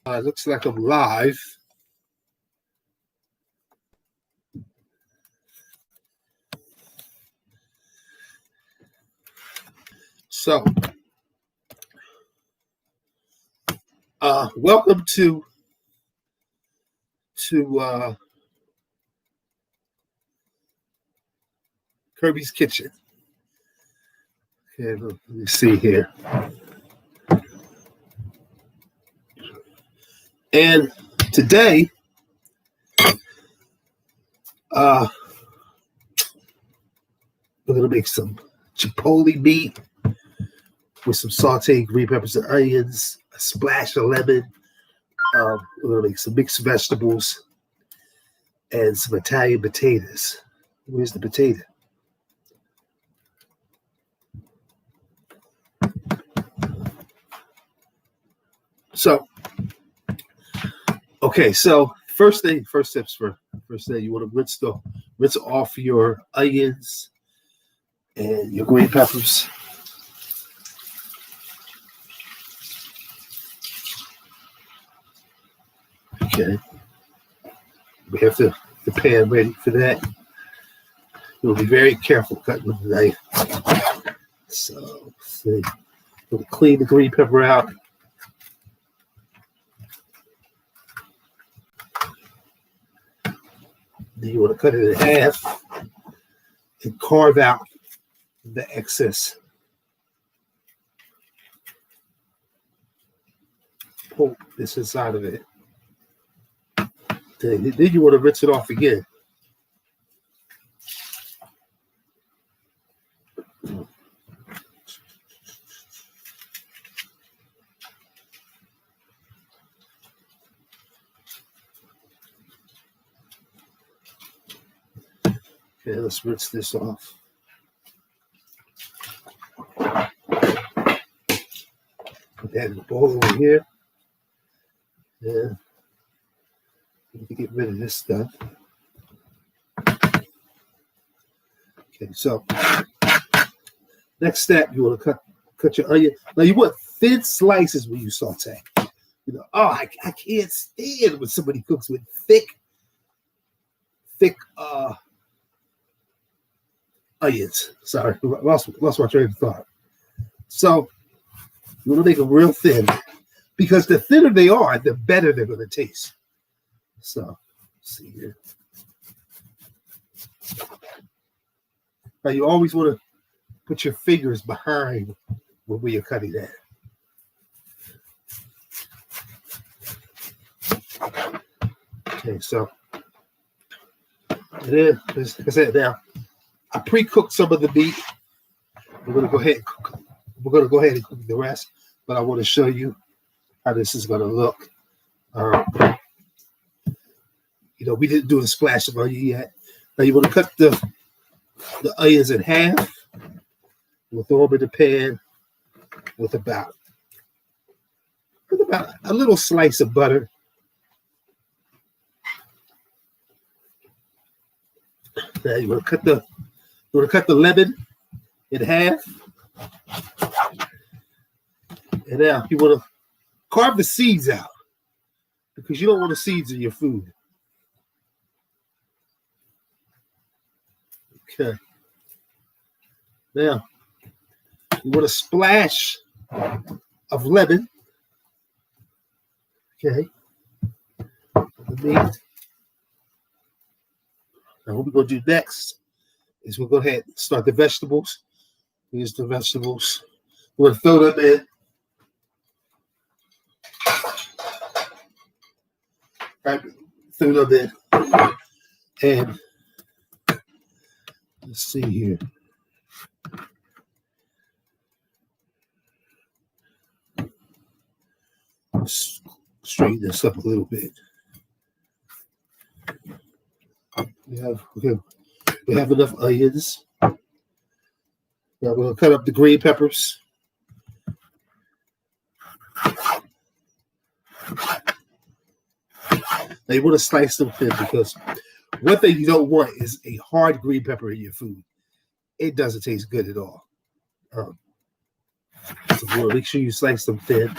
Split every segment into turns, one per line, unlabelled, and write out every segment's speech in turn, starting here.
It looks like I'm live. So, welcome to Kirbys Kitchen. Okay, let me see here. And today, we're going to make some chapoli meat with some sauteed green peppers and onions, a splash of lemon. We're going to make some mixed vegetables and some Italian potatoes. Where's the potato? So, okay, so first thing you want to rinse off your onions and your green peppers. Okay, we have the pan ready for that. You'll be very careful cutting with the knife. So, see, we'll clean the green pepper out. Then you want to cut it in half and carve out the excess. Pull this inside of it. Then you want to rinse it off again. Okay, let's rinse this off. Put that in the bowl over here. And need to get rid of this stuff. Okay, so next step, you want to cut your onion. Now you want thin slices when you saute. You know, I can't stand when somebody cooks with thick onions. Sorry, lost my train of thought. So you want to make them real thin, because the thinner they are, the better they're going to taste. So, let's see here. Now you always want to put your fingers behind where you're cutting that. Okay, so and then, as I said, now I pre-cooked some of the meat. We're going to go ahead and cook. We're going to go ahead and cook the rest, but I want to show you how this is going to look. We didn't do the splash of onion yet. Now you want to cut the onions in half. We'll throw them in the pan with about a little slice of butter. Now you want to cut the lemon in half. And now you want to carve the seeds out, because you don't want the seeds in your food. Okay. Now, you want a splash of lemon. Okay. The meat. Now, what we're going to do next is we'll go ahead and start the vegetables. Here's the vegetables. We're going to throw them in. Right, throw them in. And let's see here. Let's straighten this up a little bit. We have enough onions. Now we're going to cut up the green peppers. Now you want to slice them thin, because one thing you don't want is a hard green pepper in your food. It doesn't taste good at all. So make sure you slice them thin.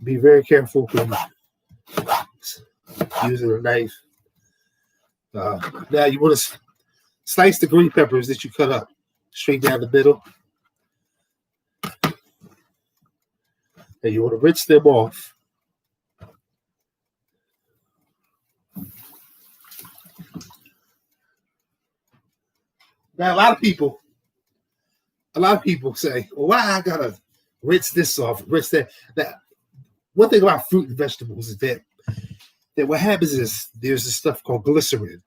be very careful when using a knife. Now you want to slice the green peppers that you cut up straight down the middle. And you want to rinse them off. Now, a lot of people say, well, why I gotta rinse this off, rinse that. Now, one thing about fruit and vegetables is that what happens is there's this stuff called glycerin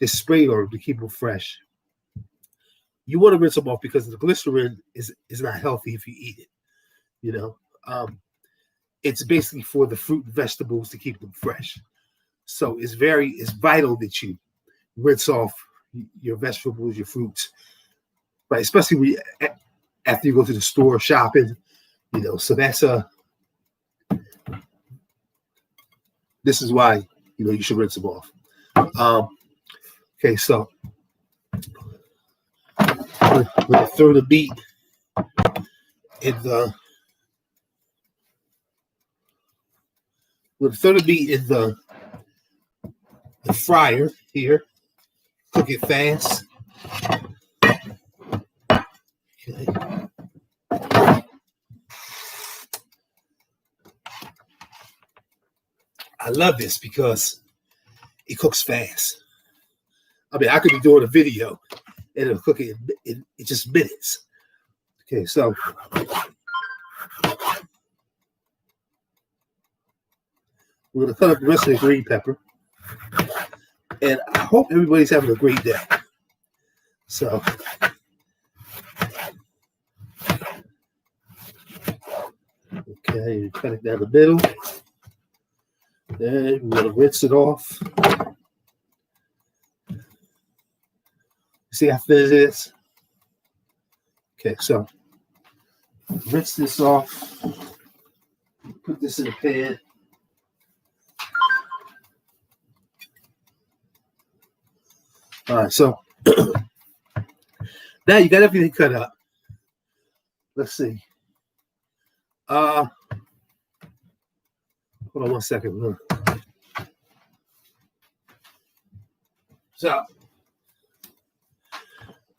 that's sprayed on them to keep them fresh. You want to rinse them off because the glycerin is not healthy if you eat it. You know, it's basically for the fruit and vegetables to keep them fresh. So it's vital that you rinse off your vegetables, your fruits, right? Especially after you go to the store shopping, you know. So this is why, you know, you should rinse them off. Okay, so we're gonna throw the meat in the fryer here. Cook it fast. Okay. I love this because it cooks fast. I mean, I could be doing a video and it'll cook it in just minutes. Okay, so we're gonna cut up the rest of the green pepper. And I hope everybody's having a great day. So, okay, cut it down the middle. Then we're going to rinse it off. See how thin it is? Okay, so rinse this off. Put this in a pan. All right, so now you got everything cut up. Let's see. Hold on one second. So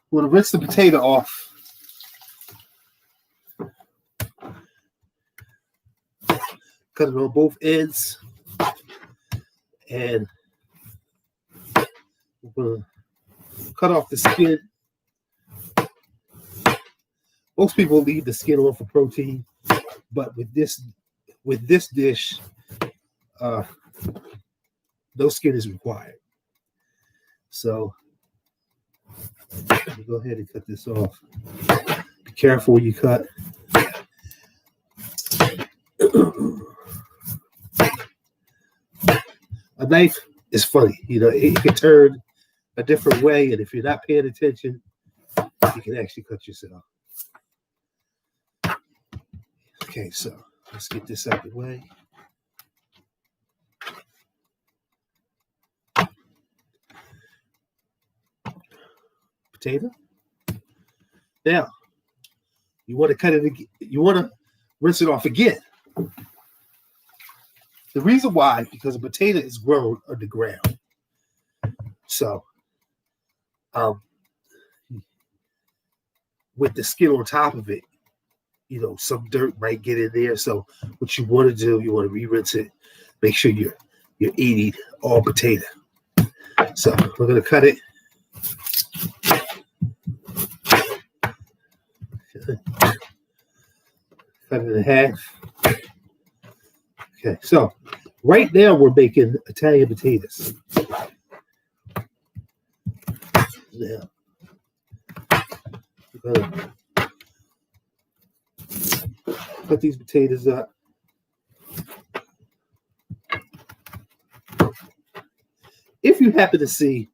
we're gonna rinse the potato off. Cut it on both ends, and we're gonna cut off the skin. Most people leave the skin on for protein, but with this dish, no skin is required. So let me go ahead and cut this off. Be careful when you cut. A knife is funny, you know, it can turn a different way, and if you're not paying attention, you can actually cut yourself. Okay, so let's get this out of the way. Potato. Now, you want to cut it again. You want to rinse it off again. The reason why, because a potato is grown underground. So, with the skin on top of it, you know, some dirt might get in there. So what you want to do, you want to re-rinse it. Make sure you're eating all potato. So we're going to cut it. Cut it in half. Okay, so right now we're making Italian potatoes. Now, we're going to cut these potatoes up. If you happen to see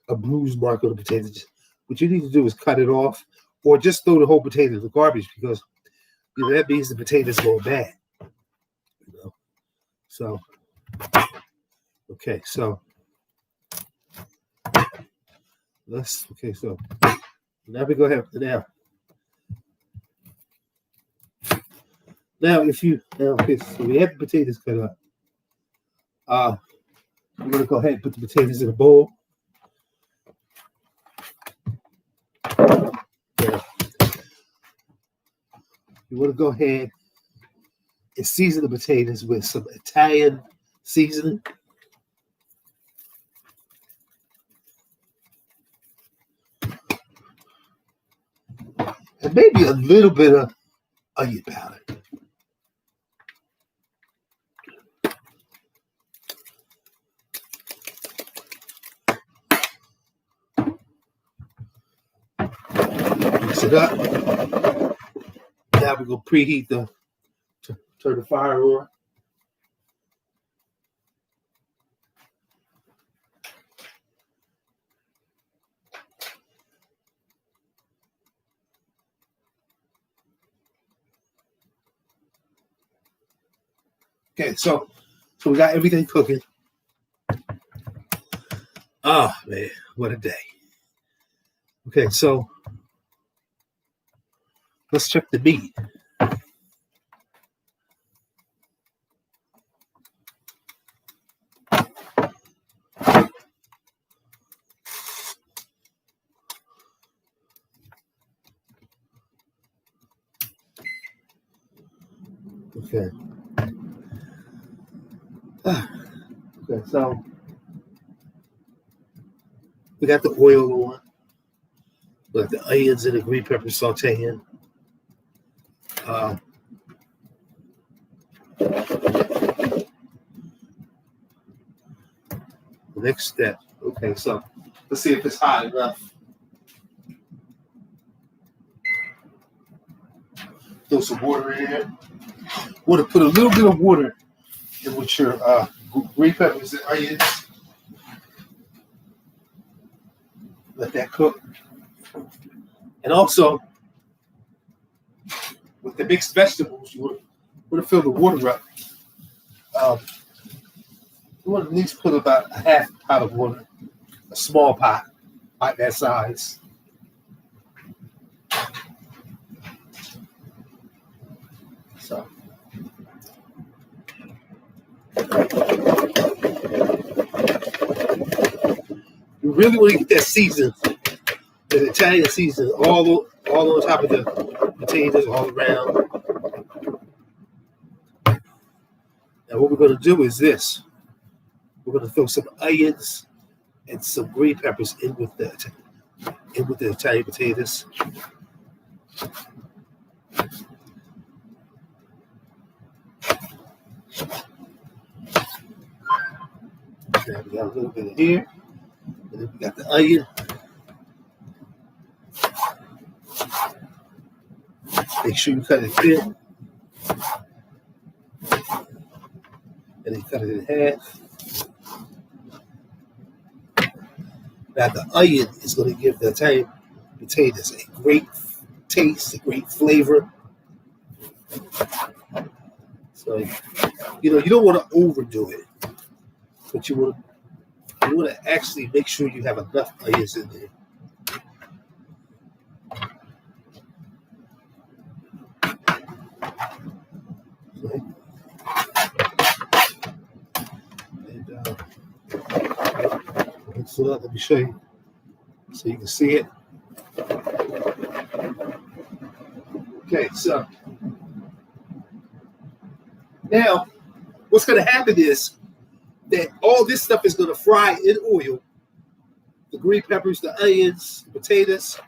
a bruise mark on the potatoes, what you need to do is cut it off, or just throw the whole potato in the garbage, because you know, that means the potatoes go bad. You know, so okay, so so now we go ahead now. Now, okay, so we have the potatoes cut up. We're gonna go ahead and put the potatoes in a bowl. Yeah. You want to go ahead and season the potatoes with some Italian seasoning. And maybe a little bit of onion powder. Mix it up. Now we're going to preheat turn the fire on. Okay, so we got everything cooking. Oh, man, what a day. Okay, so let's check the meat. Okay. Okay, so we got the oil on. We got the onions and the green pepper sauteing. The next step. Okay, so let's see if it's hot enough. Throw some water in there. Want to put a little bit of water in with your green peppers and onions. Let that cook. And also, with the mixed vegetables, you want to fill the water up. You want to at least put about a half pot of water, a small pot, like that size. So, you really want to get that season, the Italian season, all on top of the potatoes, all around. Now, what we're going to do is this. We're going to throw some onions and some green peppers in with the Italian potatoes. Now we got a little bit of here, and then we got the onion. Make sure you cut it thin, and then cut it in half. Now the onion is going to give the Italian potatoes a great taste, a great flavor. So, you don't want to overdo it, but you want to actually make sure you have enough onions in there. Okay. And so let me show you so you can see it. Okay, so now what's going to happen is that all this stuff is going to fry in oil. The green peppers, the onions, the potatoes.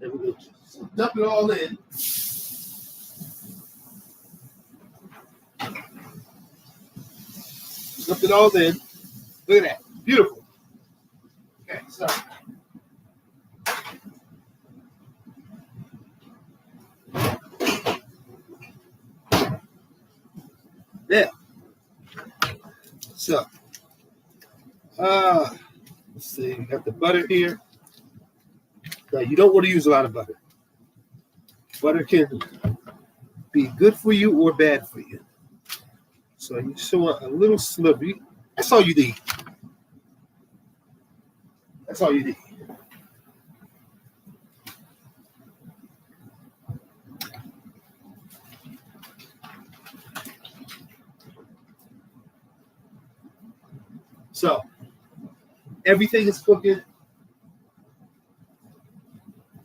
And we're going to dump it all in. Dump it all in. Look at that. Beautiful. Okay, so. Yeah. So, let's see. We got the butter here. Now, you don't want to use a lot of butter. Butter can be good for you or bad for you. So you just want a little sliver. That's all you need. That's all you need. So everything is cooking.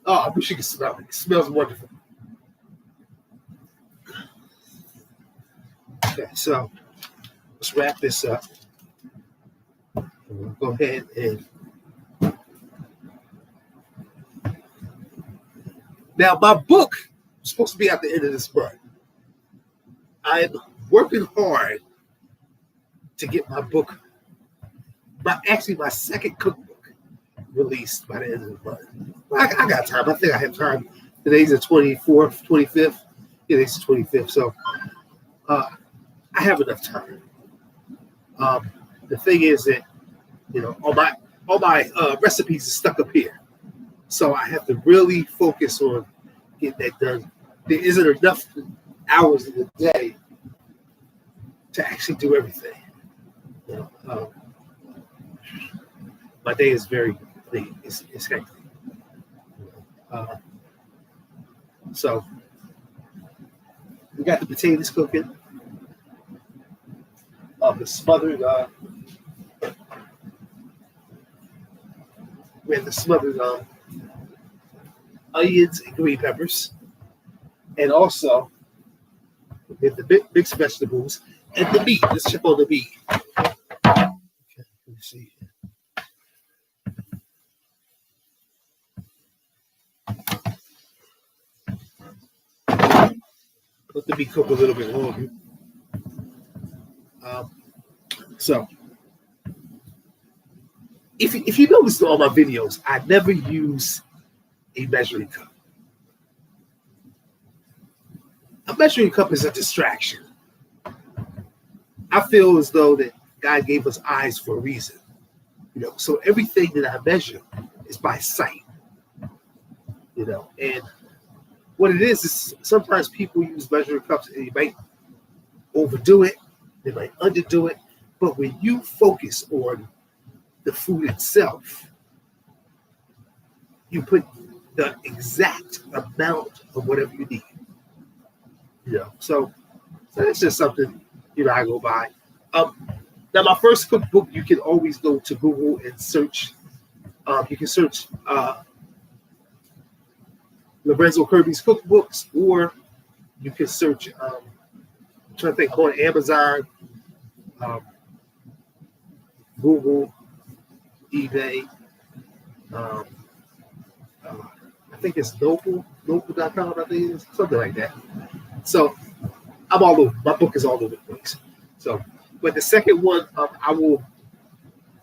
Oh, I wish you could smell it. It smells wonderful. Okay, so let's wrap this up. We'll go ahead and now my book is supposed to be at the end of this month. I'm working hard to get my book, my second cookbook released by the end of the month. Well, I got time. I think I have time. Today's the 24th, 25th. Yeah, today's the 25th. So I have enough time. The thing is that, all my recipes are stuck up here. So I have to really focus on getting that done. There isn't enough hours in the day to actually do everything. My day is very late. It's hectic. So we got the potatoes cooking. The smothered. We have the smothered onions and green peppers, and also we have the mixed vegetables and the meat. Let's check on the meat. Okay, let me see. Let the meat cook a little bit longer. So, if you notice in all my videos, I never use a measuring cup. A measuring cup is a distraction. I feel as though that God gave us eyes for a reason. So everything that I measure is by sight. And what it is sometimes people use measuring cups and they might overdo it, they might underdo it. But when you focus on the food itself, you put the exact amount of whatever you need. So that's just something I go by. Now my first cookbook, you can always go to Google and search. You can search Lorenzo Kirbys cookbooks, or you can search. I'm trying to think, on Amazon, Google, eBay. I think it's Noble.com, I think it's something like that. So I'm all over. My book is all over the place. So, but the second one, I will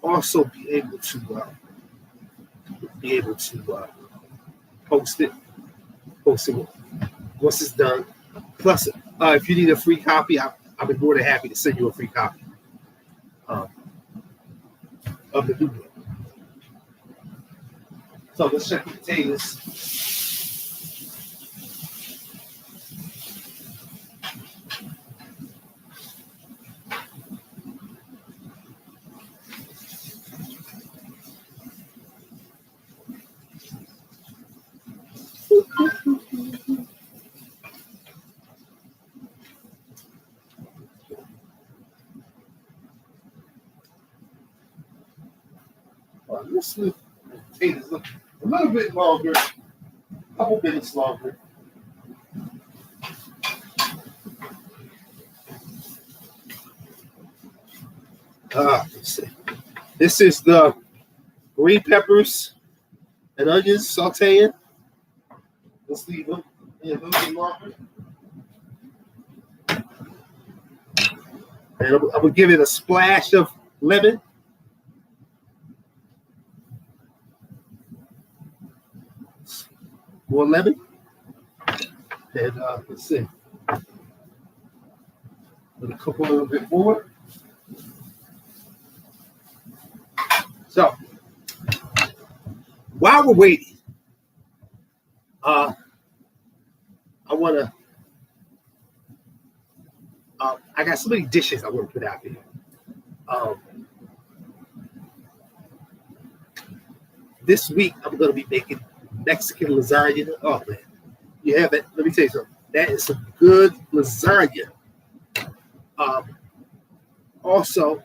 also be able to post it once it's done. Plus, if you need a free copy, I'll be more than happy to send you a free copy of the new book. So let's check the potatoes. This potatoes look a little bit longer, a couple minutes longer. Let's see. This is the green peppers and onions sauteing. Let's leave them a little bit longer. And I'm going to give it a splash of lemon. More lemon. And let's see. I'm going to cook a little bit more. So, while we're waiting, I want to, I got so many dishes I want to put out there. This week, I'm going to be making Mexican lasagna. Oh, man. You have it. Let me tell you something. That is some good lasagna. Also,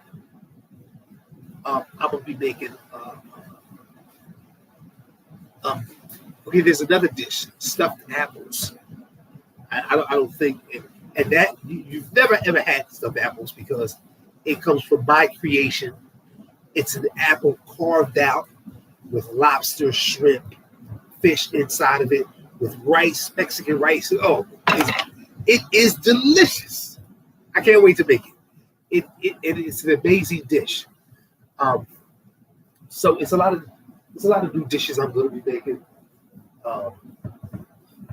I'm gonna be making. Okay, there's another dish, stuffed apples. I don't think, and that you've never ever had stuffed apples because it comes from my creation. It's an apple carved out with lobster, shrimp, fish inside of it, with rice, Mexican rice. Oh, it is delicious. I can't wait to make it. It is an amazing dish. Um, so it's a lot of new dishes I'm going to be making. Um,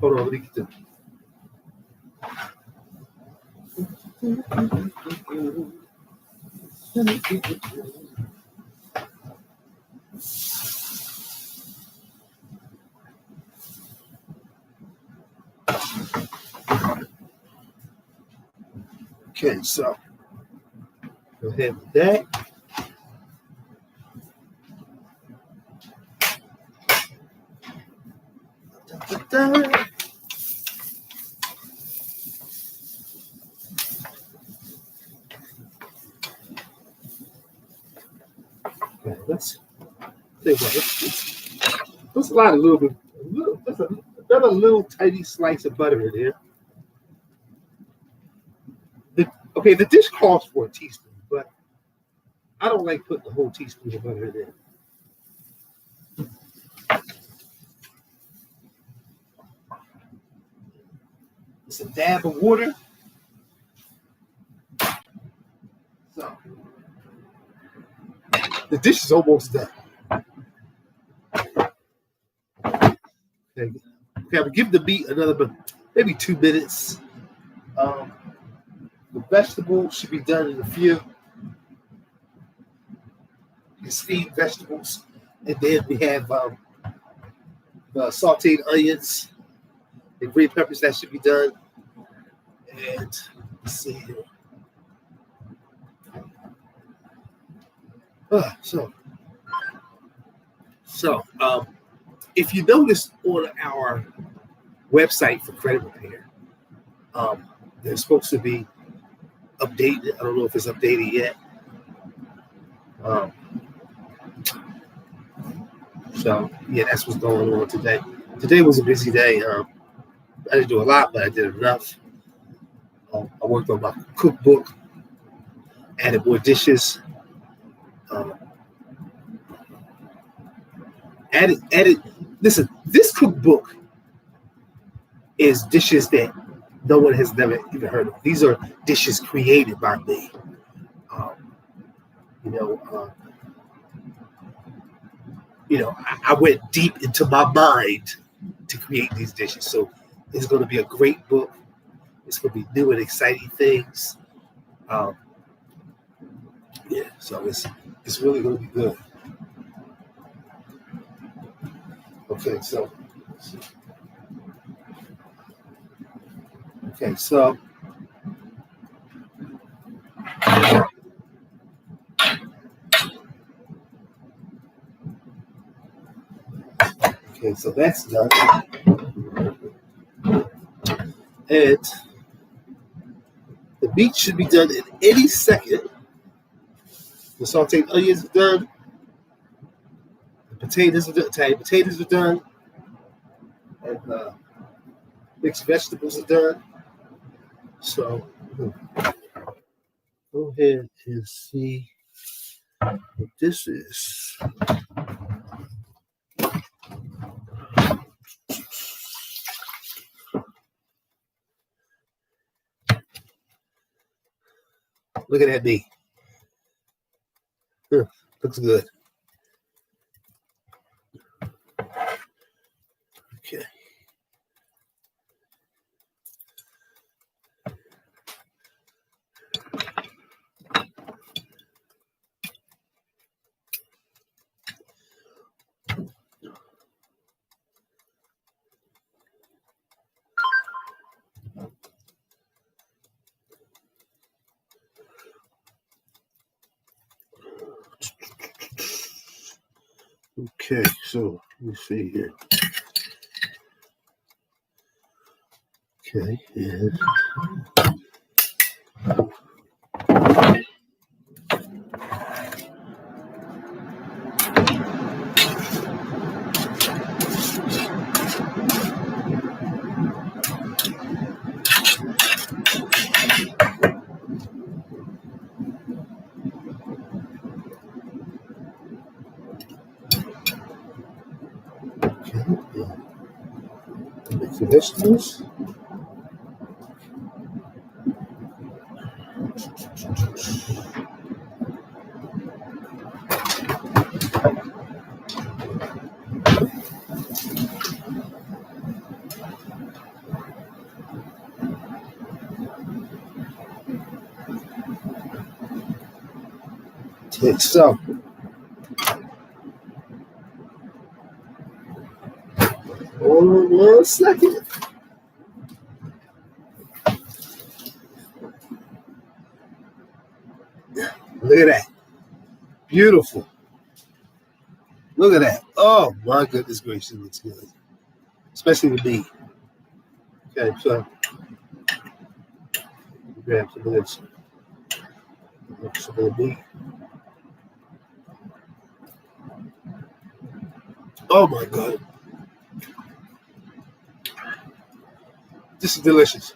hold on, let me get the. Okay, so go ahead with that. Da-da-da. Okay, let's think about it. Let's slide a little bit, just another little tiny slice of butter in here. Okay, the dish calls for a teaspoon, but I don't like putting the whole teaspoon of butter in there. It's a dab of water. So the dish is almost done. Okay, I'm gonna give the meat another maybe 2 minutes. The vegetables should be done in a few. The steamed vegetables, and then we have the sautéed onions and green peppers that should be done. And let's see here. If you notice on our website for credit repair, they're supposed to be updated. I don't know if it's updated yet. So yeah, that's what's going on today. Today was a busy day. I didn't do a lot, but I did enough. I worked on my cookbook, added more dishes. Added. Listen, this cookbook is dishes that no one has never even heard of. These are dishes created by me. I went deep into my mind to create these dishes. So it's going to be a great book. It's going to be new and exciting things. So it's really going to be good. Okay, so Okay, so that's done. And the meat should be done in any second. The sauteed onions are done. The potatoes are done. Italian potatoes are done. And mixed vegetables are done. So go ahead and see what this is. Look at that meat. Looks good. Okay. Okay, so let me see here. Okay, and Some vegetables. Okay, so hold on 1 second. Look at that. Beautiful. Look at that. Oh my goodness gracious, it looks good. Especially the meat. Okay, so grab some of this. Some of the meat. Oh my god. This is delicious.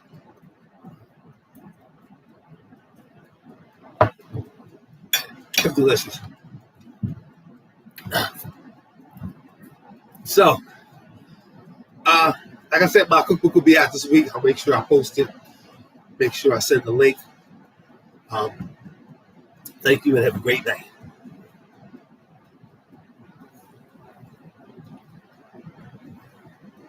It's delicious. So, like I said, my cookbook will be out this week. I'll make sure I post it. Make sure I send the link. Thank you and have a great night.